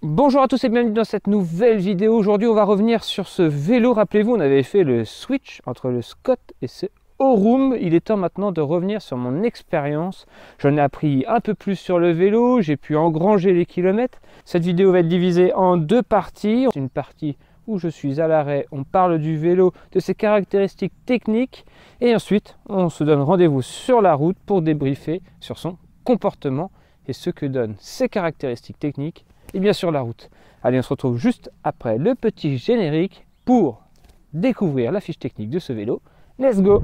Bonjour à tous et bienvenue dans cette nouvelle vidéo. Aujourd'hui on va revenir sur ce vélo. Rappelez-vous, on avait fait le switch entre le Scott et ce Aurum. Il est temps maintenant de revenir sur mon expérience. J'en ai appris un peu plus sur le vélo, j'ai pu engranger les kilomètres. Cette vidéo va être divisée en deux parties. Une partie où je suis à l'arrêt, on parle du vélo, de ses caractéristiques techniques. Et ensuite, on se donne rendez-vous sur la route pour débriefer sur son comportement et ce que donnent ses caractéristiques techniques et bien sûr la route. Allez, on se retrouve juste après le petit générique pour découvrir la fiche technique de ce vélo. Let's go!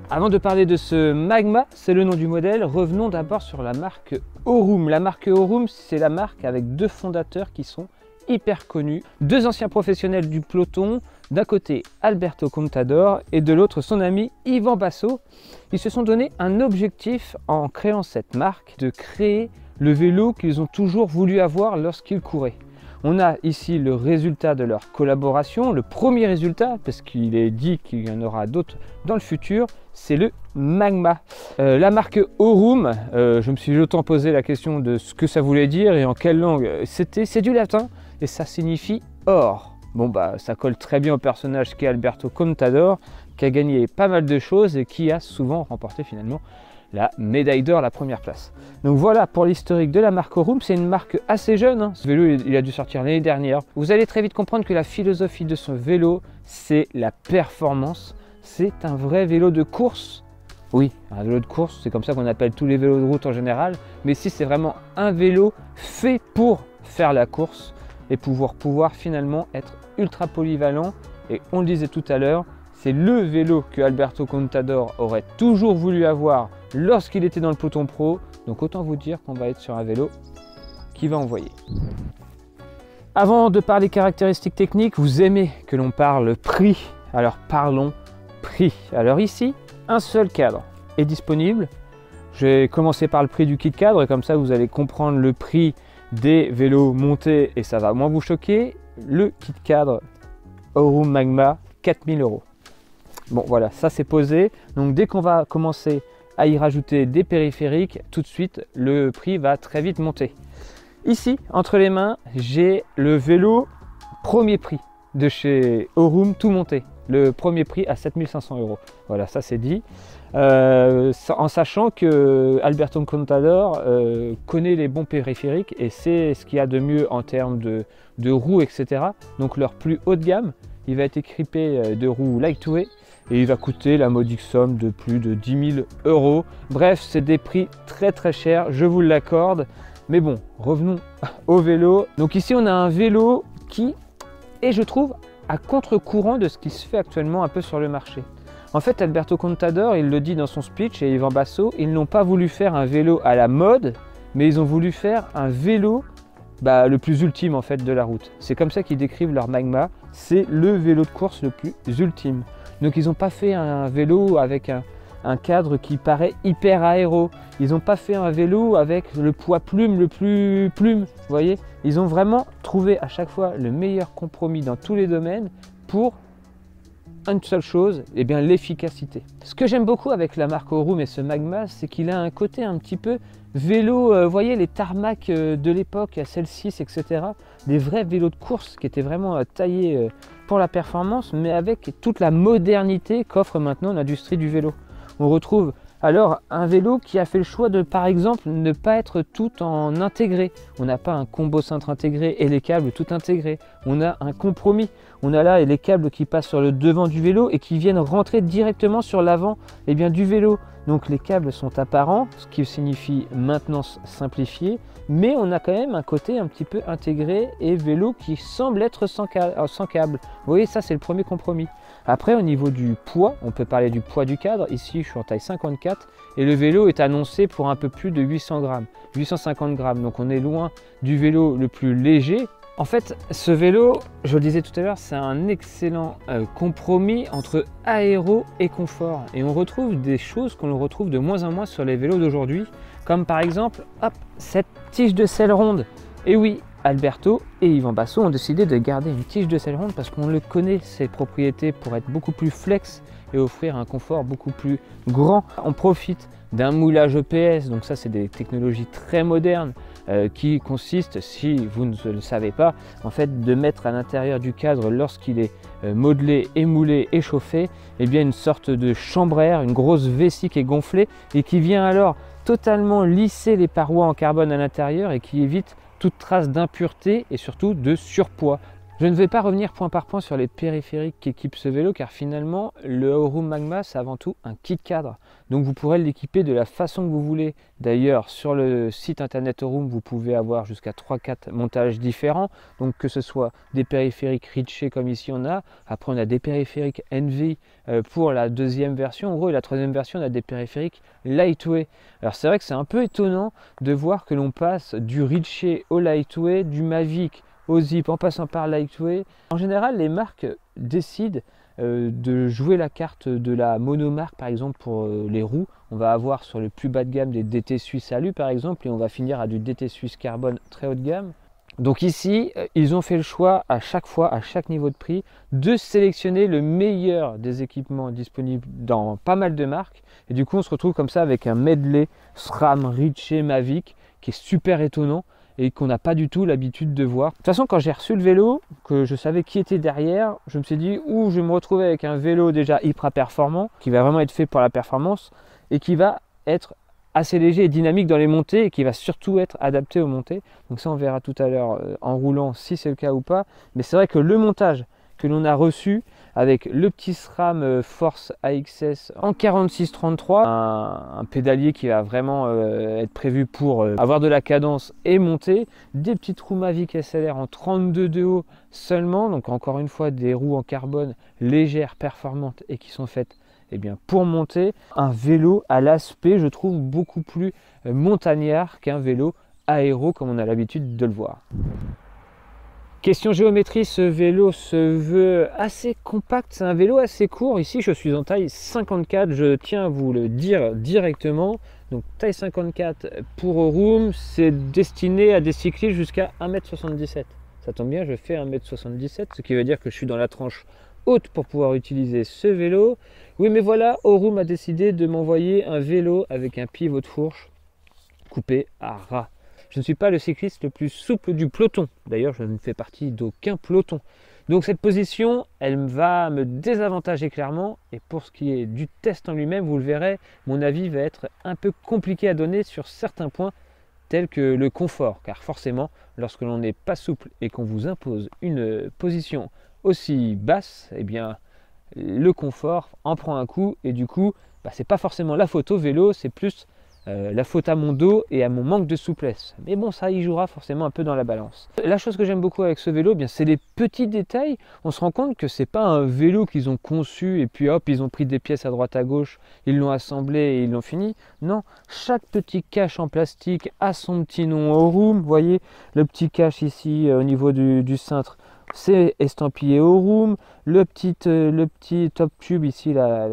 Avant de parler de ce Magma, c'est le nom du modèle, revenons d'abord sur la marque Aurum. La marque Aurum, c'est la marque avec deux fondateurs qui sont hyper connus. Deux anciens professionnels du peloton, d'un côté Alberto Contador et de l'autre son ami Ivan Basso. Ils se sont donné un objectif en créant cette marque, de créer le vélo qu'ils ont toujours voulu avoir lorsqu'ils couraient. On a ici le résultat de leur collaboration, le premier résultat, parce qu'il est dit qu'il y en aura d'autres dans le futur, c'est le Magma. La marque Aurum, je me suis longtemps posé la question de ce que ça voulait dire et en quelle langue. C'est du latin et ça signifie or. Bon bah ça colle très bien au personnage qu'est Alberto Contador, qui a gagné pas mal de choses et qui a souvent remporté finalement la médaille d'or, la première place. Donc voilà pour l'historique de la marque Aurum. C'est une marque assez jeune, hein. Ce vélo il a dû sortir l'année dernière. Vous allez très vite comprendre que la philosophie de ce vélo, c'est la performance. C'est un vrai vélo de course. Oui, un vélo de course, c'est comme ça qu'on appelle tous les vélos de route en général. Mais ici c'est vraiment un vélo fait pour faire la course et pouvoir finalement être ultra polyvalent. Et on le disait tout à l'heure, c'est le vélo que Alberto Contador aurait toujours voulu avoir lorsqu'il était dans le peloton pro. Donc autant vous dire qu'on va être sur un vélo qui va envoyer. Avant de parler caractéristiques techniques, vous aimez que l'on parle prix. Alors parlons prix. Alors ici, un seul cadre est disponible. Je vais commencer par le prix du kit cadre et comme ça vous allez comprendre le prix des vélos montés et ça va moins vous choquer. Le kit cadre Aurum Magma, 4000 €. Bon voilà, ça c'est posé. Donc dès qu'on va commencer à y rajouter des périphériques, tout de suite le prix va très vite monter. Ici, entre les mains, j'ai le vélo premier prix de chez Aurum, tout monté. Le premier prix à 7500 €. Voilà, ça c'est dit. En sachant que Alberto Contador connaît les bons périphériques et c'est ce qu'il y a de mieux en termes de roues, etc. Donc leur plus haut de gamme, il va être équipé de roues Lightweight et il va coûter la modique somme de plus de 10 000 €. Bref, c'est des prix très chers, je vous l'accorde. Mais bon, revenons au vélo. Donc ici, on a un vélo qui est, je trouve, à contre-courant de ce qui se fait actuellement un peu sur le marché. En fait, Alberto Contador, il le dit dans son speech, et Ivan Basso, ils n'ont pas voulu faire un vélo à la mode, mais ils ont voulu faire un vélo le plus ultime en fait de la route. C'est comme ça qu'ils décrivent leur Magma, c'est le vélo de course le plus ultime. Donc ils n'ont pas fait un vélo avec un cadre qui paraît hyper aéro. Ils n'ont pas fait un vélo avec le poids plume le plus plume. Vous voyez, ils ont vraiment trouvé à chaque fois le meilleur compromis dans tous les domaines pour une seule chose, et bien l'efficacité. Ce que j'aime beaucoup avec la marque Aurum et ce Magma, c'est qu'il a un côté un petit peu vélo, vous voyez les tarmacs de l'époque, à celle-ci, etc. Des vrais vélos de course qui étaient vraiment taillés pour la performance, mais avec toute la modernité qu'offre maintenant l'industrie du vélo. On retrouve alors un vélo qui a fait le choix de, par exemple, ne pas être tout en intégré. On n'a pas un combo cintre intégré et les câbles tout intégrés. On a un compromis. On a là les câbles qui passent sur le devant du vélo et qui viennent rentrer directement sur l'avant du vélo. Donc les câbles sont apparents, ce qui signifie maintenance simplifiée, mais on a quand même un côté un petit peu intégré et vélo qui semble être sans câble. Vous voyez, ça c'est le premier compromis. Après, au niveau du poids, on peut parler du poids du cadre. Ici, je suis en taille 54 et le vélo est annoncé pour un peu plus de 800 grammes, 850 grammes. Donc on est loin du vélo le plus léger. En fait, ce vélo, je le disais tout à l'heure, c'est un excellent compromis entre aéro et confort. Et on retrouve des choses qu'on retrouve de moins en moins sur les vélos d'aujourd'hui. comme par exemple hop, cette tige de selle ronde. Et oui, Alberto et Yvan Basso ont décidé de garder une tige de selle ronde parce qu'on le connaît, ses propriétés pour être beaucoup plus flex et offrir un confort beaucoup plus grand. On profite d'un moulage EPS, donc ça c'est des technologies très modernes qui consistent, si vous ne le savez pas, en fait de mettre à l'intérieur du cadre lorsqu'il est modelé, émoulé et chauffé, et bien une sorte de chambre à air, une grosse vessie qui est gonflée et qui vient alors totalement lisser les parois en carbone à l'intérieur et qui évite toute trace d'impureté et surtout de surpoids. Je ne vais pas revenir point par point sur les périphériques qu'équipe ce vélo car finalement le Aurum Magma c'est avant tout un kit cadre. Donc vous pourrez l'équiper de la façon que vous voulez. D'ailleurs sur le site internet Aurum vous pouvez avoir jusqu'à 3-4 montages différents. Donc que ce soit des périphériques Ritchey comme ici on a. Après on a des périphériques Envy pour la deuxième version. En gros et la troisième version on a des périphériques Lightway. Alors c'est vrai que c'est un peu étonnant de voir que l'on passe du Ritchey au Lightway, du Mavic au Zip en passant par Lightway. En général, les marques décident de jouer la carte de la monomarque, par exemple pour les roues. On va avoir sur le plus bas de gamme des DT Suisse Alu par exemple, et on va finir à du DT Suisse Carbone très haut de gamme. Donc ici, ils ont fait le choix à chaque fois, à chaque niveau de prix, de sélectionner le meilleur des équipements disponibles dans pas mal de marques. Et du coup, on se retrouve comme ça avec un medley SRAM, Ritchey, Mavic, qui est super étonnant et qu'on n'a pas du tout l'habitude de voir. De toute façon, quand j'ai reçu le vélo, que je savais qui était derrière, je me suis dit, ouh, je vais me retrouver avec un vélo déjà hyper performant, qui va vraiment être fait pour la performance, et qui va être assez léger et dynamique dans les montées, et qui va surtout être adapté aux montées. Donc ça, on verra tout à l'heure en roulant si c'est le cas ou pas. Mais c'est vrai que le montage que l'on a reçu, avec le petit SRAM Force AXS en 46-33, un pédalier qui va vraiment être prévu pour avoir de la cadence et monter, des petites roues Mavic SLR en 32 de haut seulement, donc encore une fois des roues en carbone légères, performantes et qui sont faites bien, pour monter. Un vélo à l'aspect, je trouve, beaucoup plus montagnard qu'un vélo aéro comme on a l'habitude de le voir. Question géométrie, ce vélo se veut assez compact, c'est un vélo assez court. Ici je suis en taille 54, je tiens à vous le dire directement. Donc taille 54 pour Aurum, c'est destiné à des cyclistes jusqu'à 1,77 m. Ça tombe bien, je fais 1,77 m, ce qui veut dire que je suis dans la tranche haute pour pouvoir utiliser ce vélo. Oui mais voilà, Aurum a décidé de m'envoyer un vélo avec un pivot de fourche coupé à ras. Je ne suis pas le cycliste le plus souple du peloton. D'ailleurs, je ne fais partie d'aucun peloton. Donc cette position, elle va me désavantager clairement. Et pour ce qui est du test en lui-même, vous le verrez, mon avis va être un peu compliqué à donner sur certains points, tels que le confort. Car forcément, lorsque l'on n'est pas souple et qu'on vous impose une position aussi basse, eh bien, le confort en prend un coup. Et du coup, c'est pas forcément la faute au vélo, c'est plus la faute à mon dos et à mon manque de souplesse. Mais bon, ça y jouera forcément un peu dans la balance. La chose que j'aime beaucoup avec ce vélo, c'est les petits détails. On se rend compte que c'est pas un vélo qu'ils ont conçu et puis hop, ils ont pris des pièces à droite à gauche, ils l'ont assemblé et ils l'ont fini. Non, chaque petit cache en plastique a son petit nom Aurum. Vous voyez le petit cache ici au niveau du cintre, c'est estampillé Aurum. Le petit top tube ici, la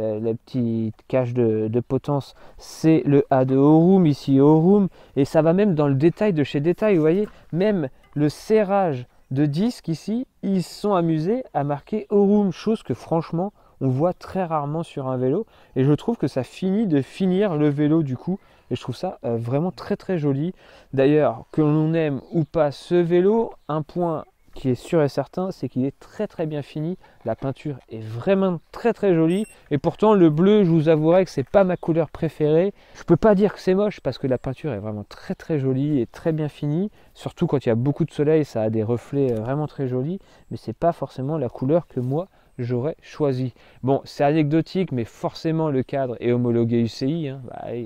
petite cache de potence, c'est le A de Aurum, ici Aurum. Et ça va même dans le détail de chez détail. Vous voyez, même le serrage de disque ici, ils se sont amusés à marquer Aurum, chose que franchement, on voit très rarement sur un vélo. Et je trouve que ça finit de finir le vélo du coup. Et je trouve ça vraiment très très joli. D'ailleurs, que l'on aime ou pas ce vélo, un point qui est sûr et certain, c'est qu'il est très très bien fini. La peinture est vraiment très très jolie. Et pourtant le bleu, je vous avouerai que c'est pas ma couleur préférée. Je peux pas dire que c'est moche parce que la peinture est vraiment très très jolie et très bien finie. Surtout quand il y a beaucoup de soleil, ça a des reflets vraiment très jolis. Mais c'est pas forcément la couleur que moi j'aurais choisi. Bon, c'est anecdotique, mais forcément le cadre est homologué UCI. Hein.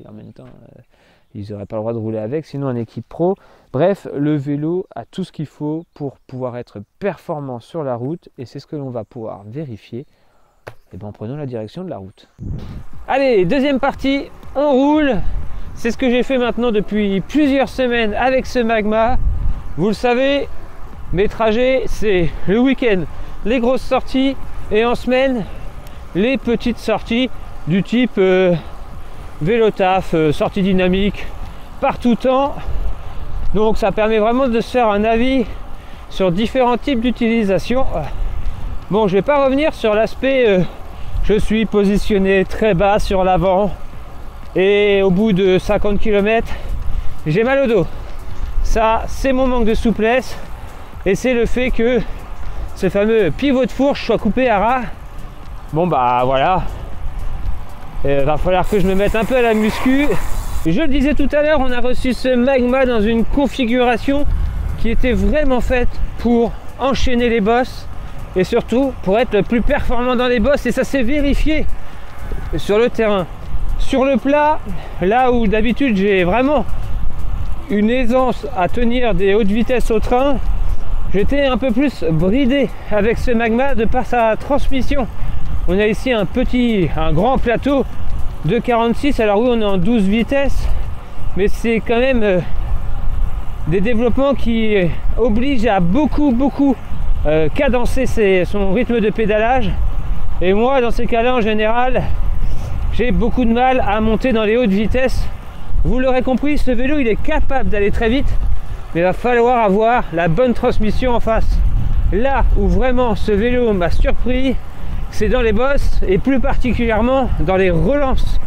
En même temps, ils n'auraient pas le droit de rouler avec, sinon en équipe pro. Bref, le vélo a tout ce qu'il faut pour pouvoir être performant sur la route. Et c'est ce que l'on va pouvoir vérifier en prenant la direction de la route. Allez, deuxième partie, on roule. C'est ce que j'ai fait maintenant depuis plusieurs semaines avec ce Magma. Vous le savez, mes trajets, c'est le week-end, les grosses sorties, et en semaine, les petites sorties du type vélo taf, sortie dynamique, tout temps. Donc ça permet vraiment de se faire un avis sur différents types d'utilisation. Bon, je vais pas revenir sur l'aspect je suis positionné très bas sur l'avant et au bout de 50 km j'ai mal au dos. Ça, c'est mon manque de souplesse et c'est le fait que ce fameux pivot de fourche soit coupé à ras. Bon bah voilà, il va falloir que je me mette un peu à la muscu. Je le disais tout à l'heure, on a reçu ce Magma dans une configuration qui était vraiment faite pour enchaîner les bosses et surtout pour être le plus performant dans les bosses, et ça s'est vérifié sur le terrain. Sur le plat, là où d'habitude j'ai vraiment une aisance à tenir des hautes vitesses au train, j'étais un peu plus bridé avec ce Magma de par sa transmission. On a ici un grand plateau de 46, alors oui on est en 12 vitesses, mais c'est quand même des développements qui obligent à beaucoup cadencer son rythme de pédalage, et moi dans ces cas-là en général j'ai beaucoup de mal à monter dans les hautes vitesses. Vous l'aurez compris, ce vélo il est capable d'aller très vite, mais il va falloir avoir la bonne transmission en face. Là où vraiment ce vélo m'a surpris, c'est dans les bosses et plus particulièrement dans les relances.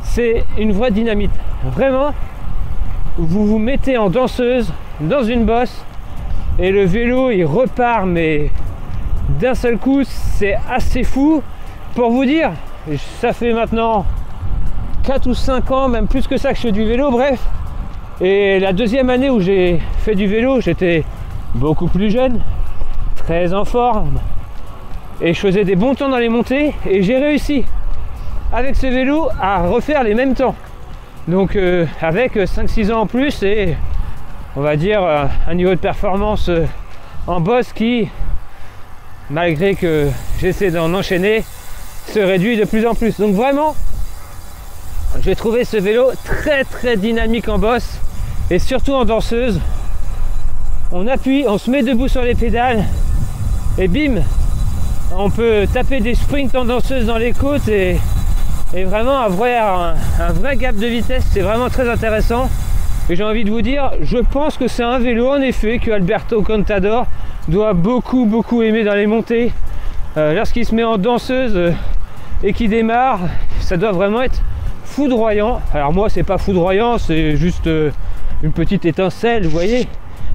C'est une vraie dynamite. Vraiment, vous vous mettez en danseuse dans une bosse et le vélo il repart, mais d'un seul coup, c'est assez fou. Pour vous dire, ça fait maintenant 4 ou 5 ans, même plus que ça, que je fais du vélo, bref. Et la deuxième année où j'ai fait du vélo, j'étais beaucoup plus jeune, très en forme, et je faisais des bons temps dans les montées, et j'ai réussi avec ce vélo à refaire les mêmes temps. Donc avec 5-6 ans en plus, et on va dire un niveau de performance en bosse qui, malgré que j'essaie d'en enchaîner, se réduit de plus en plus. Donc vraiment, j'ai trouvé ce vélo très dynamique en bosse et surtout en danseuse. On appuie, on se met debout sur les pédales et bim, on peut taper des sprints en danseuse dans les côtes et vraiment avoir un vrai gap de vitesse. C'est vraiment très intéressant. Et j'ai envie de vous dire, je pense que c'est un vélo en effet que Alberto Contador doit beaucoup aimer dans les montées. Lorsqu'il se met en danseuse et qu'il démarre, ça doit vraiment être foudroyant. Alors moi c'est pas foudroyant, c'est juste une petite étincelle, vous voyez.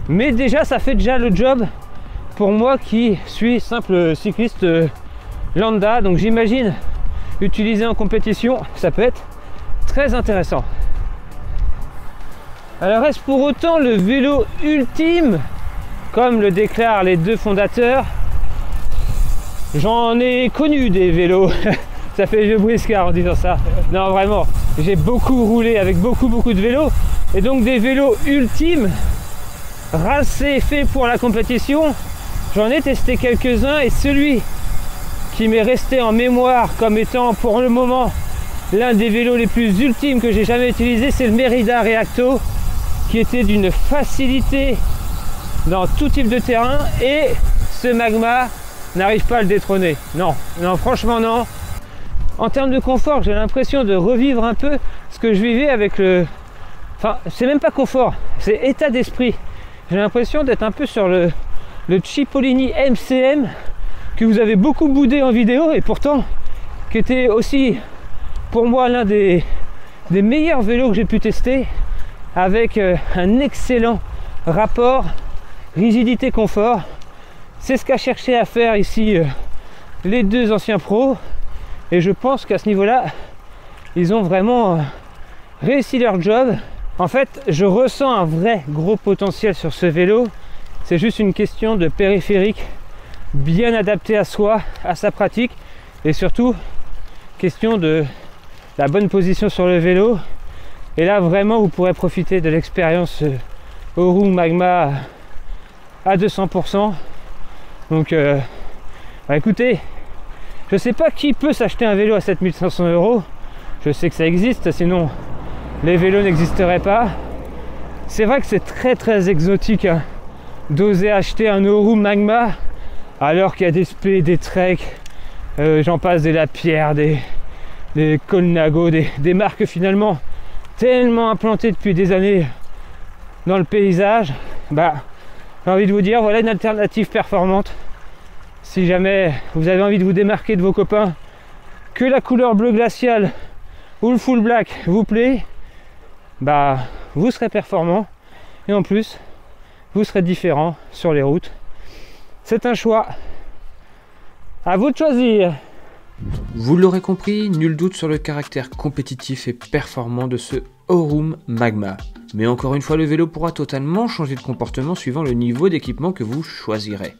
Mais déjà ça fait déjà le job pour moi qui suis simple cycliste lambda. Donc j'imagine utiliser en compétition, ça peut être très intéressant. Alors est-ce pour autant le vélo ultime, comme le déclarent les deux fondateurs? J'en ai connu des vélos. Ça fait vieux briscard en disant ça. Non vraiment, j'ai beaucoup roulé avec beaucoup de vélos, et donc des vélos ultimes, racés, faits pour la compétition, j'en ai testé quelques-uns, et celui qui m'est resté en mémoire comme étant pour le moment l'un des vélos les plus ultimes que j'ai jamais utilisé, c'est le Merida Reacto, qui était d'une facilité dans tout type de terrain, et ce Magma n'arrive pas à le détrôner. Non, franchement non. En termes de confort, j'ai l'impression de revivre un peu ce que je vivais avec le... Enfin, c'est même pas confort, c'est état d'esprit. J'ai l'impression d'être un peu sur le Cipollini MCM, que vous avez beaucoup boudé en vidéo, et pourtant qui était aussi pour moi l'un des meilleurs vélos que j'ai pu tester, avec un excellent rapport rigidité-confort. C'est ce qu'a cherché à faire ici les deux anciens pros, et je pense qu'à ce niveau-là, ils ont vraiment réussi leur job. En fait, je ressens un vrai gros potentiel sur ce vélo. C'est juste une question de périphérique bien adapté à soi, à sa pratique, et surtout question de la bonne position sur le vélo. Et là vraiment vous pourrez profiter de l'expérience Aurum Magma à 200%. Donc écoutez, je sais pas qui peut s'acheter un vélo à 7500 €. Je sais que ça existe, sinon les vélos n'existeraient pas. C'est vrai que c'est très exotique hein, d'oser acheter un Aurum Magma alors qu'il y a des Spé, des Trek, j'en passe, des Lapierre, des Colnago, des marques finalement tellement implanté depuis des années dans le paysage, bah, j'ai envie de vous dire, voilà une alternative performante. Si jamais vous avez envie de vous démarquer de vos copains, que la couleur bleu glacial ou le full black vous plaît, bah, vous serez performant et en plus, vous serez différent sur les routes. C'est un choix. À vous de choisir. Vous l'aurez compris, nul doute sur le caractère compétitif et performant de ce Aurum Magma. Mais encore une fois, le vélo pourra totalement changer de comportement suivant le niveau d'équipement que vous choisirez.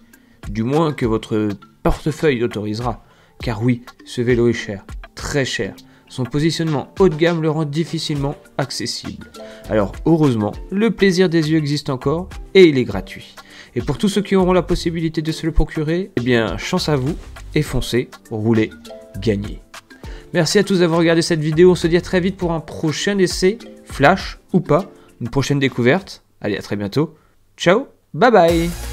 Du moins que votre portefeuille l'autorisera. Car oui, ce vélo est cher, très cher. Son positionnement haut de gamme le rend difficilement accessible. Alors heureusement, le plaisir des yeux existe encore et il est gratuit. Et pour tous ceux qui auront la possibilité de se le procurer, eh bien chance à vous et foncez, roulez, gagnez. Merci à tous d'avoir regardé cette vidéo, on se dit à très vite pour un prochain essai, flash ou pas, une prochaine découverte. Allez, à très bientôt, ciao, bye bye.